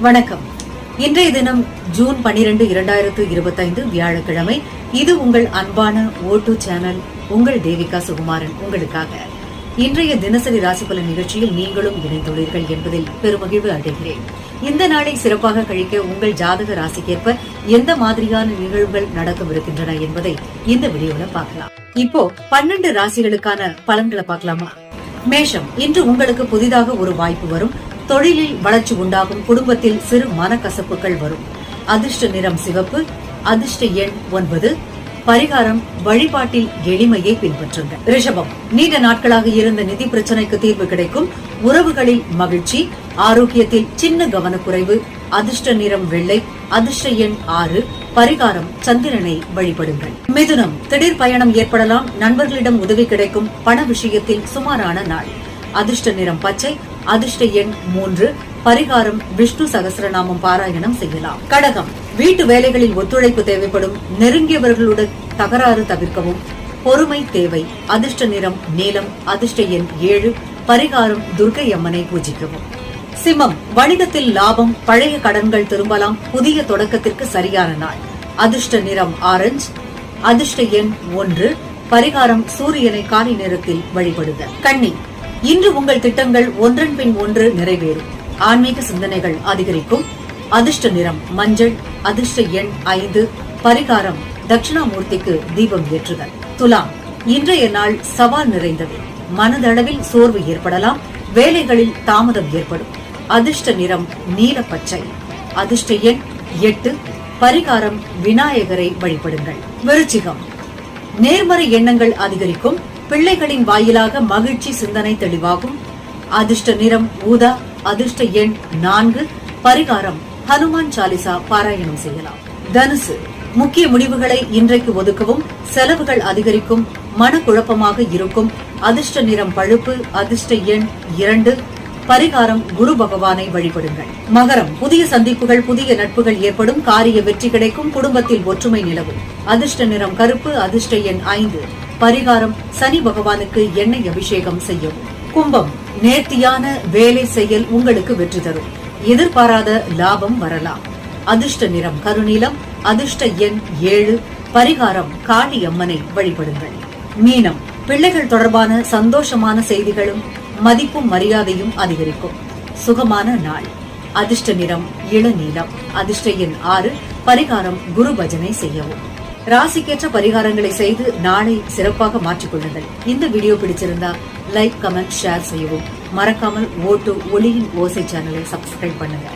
வணக்கம். இன்றைய தினம் ஜூன் 12, 2025 வியாழக்கிழமை. இது உங்கள் அன்பான ஓட்டு சேனல். உங்கள் தேவிகா சுகுமாரன் உங்களுக்காக இன்றைய தினசரி ராசிபலன் நிகழ்ச்சியில் நீங்களும் இணைந்துள்ளீர்கள் என்பதில் பெருமகிழ்வு அடைகிறேன். இந்த நாளை சிறப்பாக கழிக்க உங்கள் ஜாதக ராசிக்கேற்ப எந்த மாதிரியான நிகழ்வுகள் நடக்கவிருக்கின்றன என்பதை இந்த வீடியோல பார்க்கலாம். இப்போ 12 ராசிகளுக்கான பலன்களை பார்க்கலாமா? மேஷம், இன்று உங்களுக்கு புதிதாக ஒரு வாய்ப்பு வரும். தொழிலில் வளர்ச்சி உண்டாகும். குடும்பத்தில் சிறு மனக்கசப்புகள் வரும். அதிர்ஷ்ட நிறம் சிவப்பு. அதிர்ஷ்ட எண் 9. பரிகாரம், வழிபாட்டில் எளிமையை பின்பற்றுங்க. ரிஷபம், நீண்ட நாட்களாக இருந்த நிதி பிரச்சனைக்கு தீர்வு கிடைக்கும். உறவுகளில் மகிழ்ச்சி. ஆரோக்கியத்தில் சின்ன கவனக்குறைவு. அதிர்ஷ்ட நிறம் வெள்ளை. அதிர்ஷ்ட எண் 6. பரிகாரம், சந்திரனை வழிபடுங்கள். மிதுனம், திடீர் பயணம் ஏற்படலாம். நண்பர்களிடம் உதவி கிடைக்கும். பண விஷயத்தில் சுமாரான நாள். அதிர்ஷ்ட நிறம் பச்சை. அதிர்ஷ்ட எண் 3. பரிகாரம், விஷ்ணு சகஸ்ரநாமம் பாராயணம் செய்யலாம். கடகம், வீட்டு வேலைகளில் ஒத்துழைப்பு தேவைப்படும். நெருங்கியவர்களுடன் தகராறு தவிர்க்கவும். பொறுமை தேவை. அதிர்ஷ்ட நிறம் நீலம். அதிர்ஷ்ட எண் 7. பரிகாரம், துர்க்கை அம்மனை பூஜிக்கவும். சிம்மம், வணிகத்தில் லாபம். பழைய கடன்கள் திரும்பலாம். புதிய தொடக்கத்திற்கு சரியான நாள். அதிர்ஷ்ட நிறம் ஆரஞ்சு. அதிர்ஷ்ட எண் 1. பரிகாரம், சூரியனை காலை நேரத்தில் வழிபடுக. கன்னி, இன்று உங்கள் திட்டங்கள் ஒன்றன் பின் ஒன்று நிறைவேறும். ஆன்மீக சிந்தனைகள் அதிகரிக்கும். அதிர்ஷ்ட நிறம் மஞ்சள். அதிர்ஷ்ட எண் 5. பரிகாரம், தட்சிணாமூர்த்திக்கு தீபம் ஏற்றுதல். துலாம், இன்றைய நாள் சவால் நிறைந்தது. மனதளவில் சோர்வு ஏற்படலாம். வேலைகளில் தாமதம் ஏற்படும். அதிர்ஷ்ட நிறம் நீல பச்சை. அதிர்ஷ்ட எண் 8. பரிகாரம், விநாயகரை வழிபடுங்கள். விருச்சிகம், நேர்மறை எண்ணங்கள் அதிகரிக்கும். பிள்ளைகளின் வாயிலாக மகிழ்ச்சி சிந்தனை தெளிவாகும். அதிர்ஷ்ட நிறம் ஊதா. அதிர்ஷ்ட எண் 4. பரிகாரம், ஹனுமான் சாலிசா பாராயணம் செய்யலாம். தனுசு, முக்கிய முடிவுகளை இன்றைக்கு ஒதுக்கவும். செலவுகள் அதிகரிக்கும். மனக்குழப்பமாக இருக்கும். அதிர்ஷ்ட நிறம் பழுப்பு. அதிர்ஷ்ட எண் 2. பரிகாரம், குரு பகவானை வழிபடுங்கள். மகரம், புதிய சந்திப்புகள், புதிய நட்புகள் ஏற்படும். காரிய வெற்றி கிடைக்கும். குடும்பத்தில் ஒற்றுமை நிலவும். அதிர்ஷ்ட நிறம் கருப்பு. அதிர்ஷ்ட எண் 5. பரிகாரம், சனி பகவானுக்கு எண்ணெய் அபிஷேகம் செய்யவும். கும்பம், நேர்த்தியான வேலை செயல் உங்களுக்கு வெற்றி தரும். எதிர்பாராத லாபம் வரலாம். அதிர்ஷ்ட நிறம் கருநீலம். அதிர்ஷ்ட எண் 7. பரிகாரம், காளி அம்மனை வழிபடுங்கள். மீனம், பிள்ளைகள் தொடர்பான சந்தோஷமான செய்திகளும் மதிப்பும் மரியாதையும் அதிகரிக்கும். சுகமான நாள். அதிர்ஷ்ட நிறம் இளநீலம். அதிர்ஷ்ட எண் 6. பரிகாரம், குரு பஜனை செய்யவும். ராசிக்கேற்ற பரிகாரங்களை செய்து நாளை சிறப்பாக மாற்றிக்கொள்ளுங்கள். இந்த வீடியோ பிடிச்சிருந்தா லைக், கமெண்ட், ஷேர் செய்யவும். மறக்காமல் ஓட்டு ஒளியின் ஓசை சேனலை சப்ஸ்கிரைப் பண்ணுங்க.